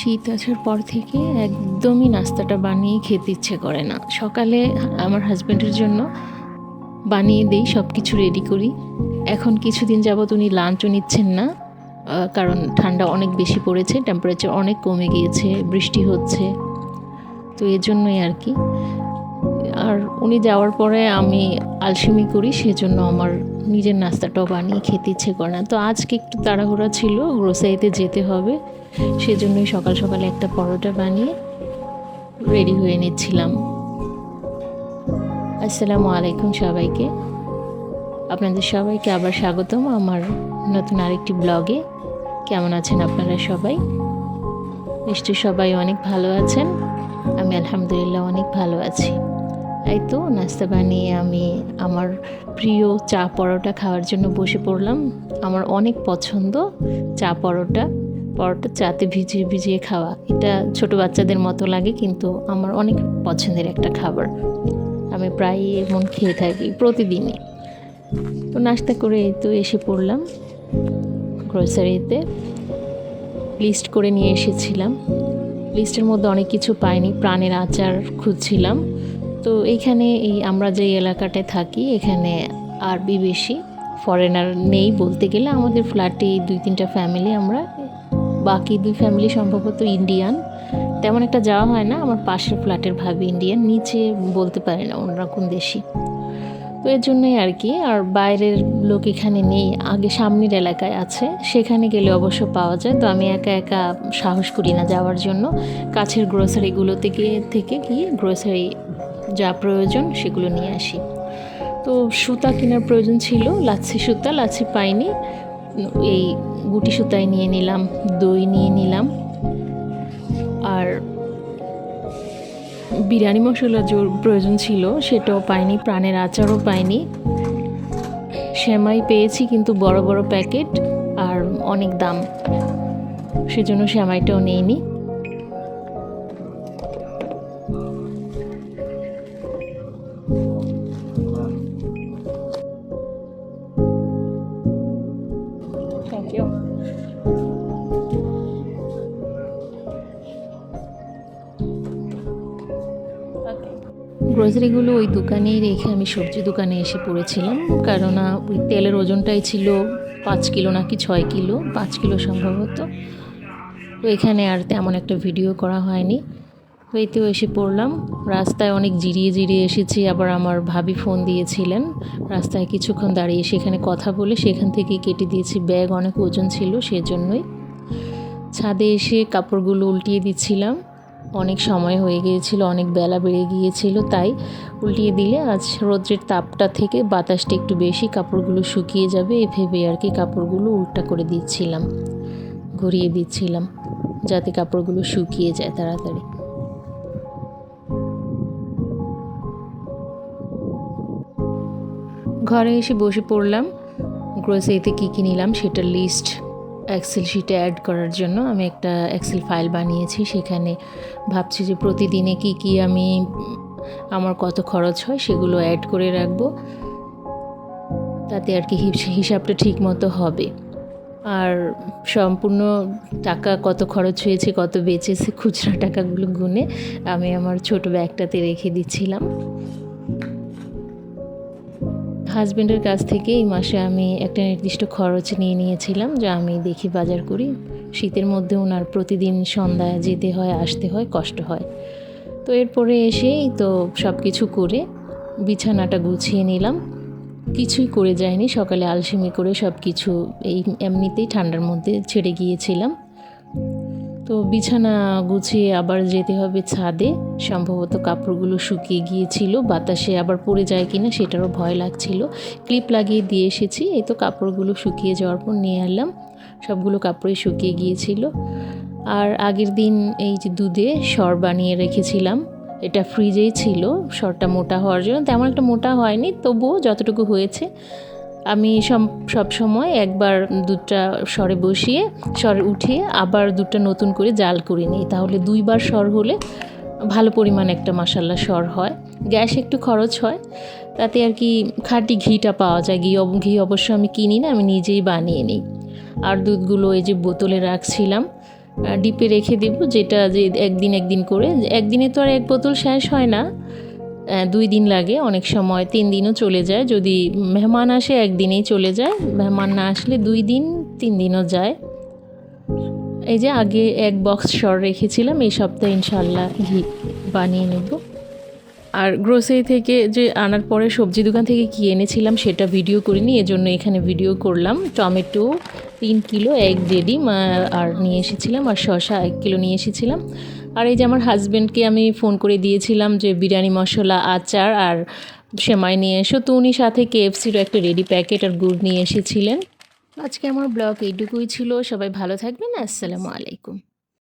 শীত আসার পর থেকে একদমই নাস্তাটা বানিয়ে খেতে ইচ্ছে করে না। সকালে আমার হাজব্যান্ডের জন্য বানিয়ে দিই, সব কিছু রেডি করি। এখন কিছুদিন যাবত উনি লাঞ্চও নিচ্ছেন না, কারণ ঠান্ডা অনেক বেশি পড়েছে, টেম্পারেচার অনেক কমে গিয়েছে, বৃষ্টি হচ্ছে, তো এর জন্যই আর কি। আর উনি যাওয়ার পরে আমি আলসেমি করি, সেজন্য আমার নিজের নাস্তাটাও বানিয়ে খেতে ইচ্ছে করে না। তো আজকে একটু তাড়াহুড়া ছিল, গ্রোসারিতে যেতে হবে, সেজন্যই সকাল সকালে একটা পরোটা বানিয়ে রেডি হয়ে নিচ্ছিলাম। আসসালামু আলাইকুম সবাইকে, আপনাদের সবাইকে আবার স্বাগতম আমার নতুন আরেকটি ব্লগে। কেমন আছেন আপনারা সবাই? নিশ্চয়ই সবাই অনেক ভালো আছেন। আমি আলহামদুলিল্লাহ অনেক ভালো আছি। এই তো নাস্তা বানিয়ে আমি আমার প্রিয় চা পরোটা খাওয়ার জন্য বসে পড়লাম। আমার অনেক পছন্দ চা পরোটা চাতে ভিজিয়ে ভিজিয়ে খাওয়া। এটা ছোট বাচ্চাদের মতো লাগে, কিন্তু আমার অনেক পছন্দের একটা খাবার। আমি প্রায়ই এমন খেয়ে থাকি প্রতিদিনই। তো নাস্তা করে এই তো এসে পড়লাম গ্রোসারিতে। লিস্ট করে নিয়ে এসেছিলাম, লিস্টের মধ্যে অনেক কিছু পাইনি, প্রাণের আচার খুঁজছিলাম। তো এইখানে আমরা যে এলাকাটায় থাকি এখানে আরবি বেশি, ফরেনার নেই বলতে গেলে। আমাদের ফ্ল্যাটে 2-3টা ফ্যামিলি, আমরা বাকি 2 ফ্যামিলি সম্ভবত ইন্ডিয়ান। তেমন একটা যাওয়া হয় না। আমার পাশের ফ্ল্যাটের ভাবি ইন্ডিয়ান, নিচে বলতে পারি না ওনারা কোন দেশি। তো এর জন্যই আর কি। আর বাইরের লোক এখানে নেই, আগে সামনের এলাকায় আছে, সেখানে গেলে অবশ্য পাওয়া যায়। তো আমি একা একা সাহস করি না যাওয়ার জন্য। কাছের গ্রোসারিগুলো থেকে গিয়ে গ্রোসারি যা প্রয়োজন সেগুলো নিয়ে আসি। তো সুতা কেনার প্রয়োজন ছিল, লাচ্ছি পাইনি, এই গুটি সুতাই নিয়ে নিলাম। দই নিয়ে নিলাম, আর বিরিয়ানি মশলা জোর প্রয়োজন ছিল সেটাও পাইনি, প্রাণের আচারও পাইনি। সেমাই পেয়েছি কিন্তু বড় বড় প্যাকেট, আর অনেক দাম, সেজন্য সেমাইটাও নেইনি। Thank you. গ্রোসারিগুলো ওই দোকানেই রেখে আমি সবজি দোকানে এসে পড়েছিলাম, কারণ ওই তেলের ওজনটাই ছিল 5 কিলো নাকি 6 কিলো, 5 কিলো সম্ভবত। তো এখানে আর তেমন একটা ভিডিও করা হয়নি। তো এইতেও এসে পড়লাম। রাস্তায় অনেক জিরিয়ে এসেছি, আবার আমার ভাবি ফোন দিয়েছিলেন। রাস্তায় কিছুক্ষণ দাঁড়িয়ে সেখানে কথা বলে সেখান থেকেই কেটে দিয়েছি। ব্যাগ অনেক ওজন ছিল, সেজন্যই। ছাদে এসে কাপড়গুলো উল্টিয়ে দিচ্ছিলাম, অনেক সময় হয়ে গিয়েছিল, অনেক বেলা বেড়ে গিয়েছিল, তাই উল্টিয়ে দিলে আজ রৌদ্রের তাপটা থেকে বাতাসটা একটু বেশি, কাপড়গুলো শুকিয়ে যাবে এই ভেবে আর কি কাপড়গুলো উল্টা করে দিচ্ছিলাম, ঘুরিয়ে দিচ্ছিলাম, যাতে কাপড়গুলো শুকিয়ে যায় তাড়াতাড়ি। ঘরে এসে বসে পড়লাম। গ্রোসারিতে কী নিলাম সেটার লিস্ট এক্সেল শিটে অ্যাড করার জন্য আমি একটা এক্সেল ফাইল বানিয়েছি। সেখানে ভাবছি যে প্রতিদিনে কি আমি আমার কত খরচ হয় সেগুলো অ্যাড করে রাখবো, তাতে আর কি হিসাবটা ঠিক মতো হবে। আর সম্পূর্ণ টাকা কত খরচ হয়েছে, কত বেঁচেছে, খুচরা টাকাগুলো গুনে আমি আমার ছোট ব্যাগটাতে রেখে দিচ্ছিলাম। হাজব্যান্ডের কাছ থেকে এই মাসে আমি একটা নির্দিষ্ট খরচ নিয়েছিলাম, যা আমি দেখি বাজার করি। শীতের মধ্যে ওনার প্রতিদিন সন্ধ্যায় যেতে হয়, আসতে হয়, কষ্ট হয়। তো এরপরে এসেই তো সব কিছু করে বিছানাটা গুছিয়ে নিলাম। কিছুই করে যায়নি, সকালে আলসেমি করে সব কিছু এমনিতেই ঠান্ডার মধ্যে ছেড়ে গিয়েছিলাম। তো বিছানা গুছিয়ে আবার যেতে হবে ছাদে। সম্ভবত কাপড়গুলো শুকিয়ে গিয়েছিল, বাতাসে আবার পড়ে যায় কিনা সেটারও ভয় লাগছিল। ক্লিপ লাগিয়ে দিয়ে এসেছি, এই তো কাপড়গুলো শুকিয়ে যাওয়ার পর নিয়ে এলাম। সবগুলো কাপড়ই শুকিয়ে গিয়েছিল। আর আগের দিন এই যে দুধে সর বানিয়ে রেখেছিলাম, এটা ফ্রিজেই ছিল সরটা মোটা হওয়ার জন্য। তেমন একটা মোটা হয়নি, তবুও যতটুকু হয়েছে আমি সব সময় একবার দুধটা সরে বসিয়ে সরে উঠিয়ে আবার দুধটা নতুন করে জাল করে নিই, তাহলে 2বার সর হলে ভালো পরিমাণ একটা মাশাল্লাহ সর হয়। গ্যাস একটু খরচ হয়, তাতে আর কি খাঁটি ঘিটা পাওয়া যায়। ঘি অবশ্য আমি কিনি না, আমি নিজেই বানিয়ে নিই। আর দুধগুলো এই যে বোতলে রাখছিলাম, ডিপে রেখে দেব, যেটা যে একদিন করে, একদিনে তো আর এক বোতল শেষ হয় না, 2 দিন লাগে, অনেক সময় 3 দিনও চলে যায়। যদি মেহমান আসে একদিনেই চলে যায়, মেহমান না আসলে 2 দিন 3 দিনও যায়। এই যে আগে এক বক্স সর রেখেছিলাম, এই সপ্তাহে ইনশাল্লাহ ঘি বানিয়ে নেব। আর গ্রোসারি থেকে যে আনার পরে সবজি দোকান থেকে কী এনেছিলাম সেটা ভিডিও করিনি, এজন্য এখানে ভিডিও করলাম। টমেটো 3 কিলো, এক রেডি আর নিয়ে এসেছিলাম, আর শসা 1 কিলো নিয়ে এসেছিলাম। আর এই যে আমার হাজব্যান্ডকে আমি ফোন করে দিয়েছিলাম যে বিরিয়ানি মশলা, আচার আর সেমাই নিয়ে এসো, তো উনি সাথে KFCর একটা রেডি প্যাকেট আর গুড় নিয়ে এসেছিলেন। আজকে আমার ব্লগ এইটুকুই ছিল। সবাই ভালো থাকবেন। আসসালামু আলাইকুম।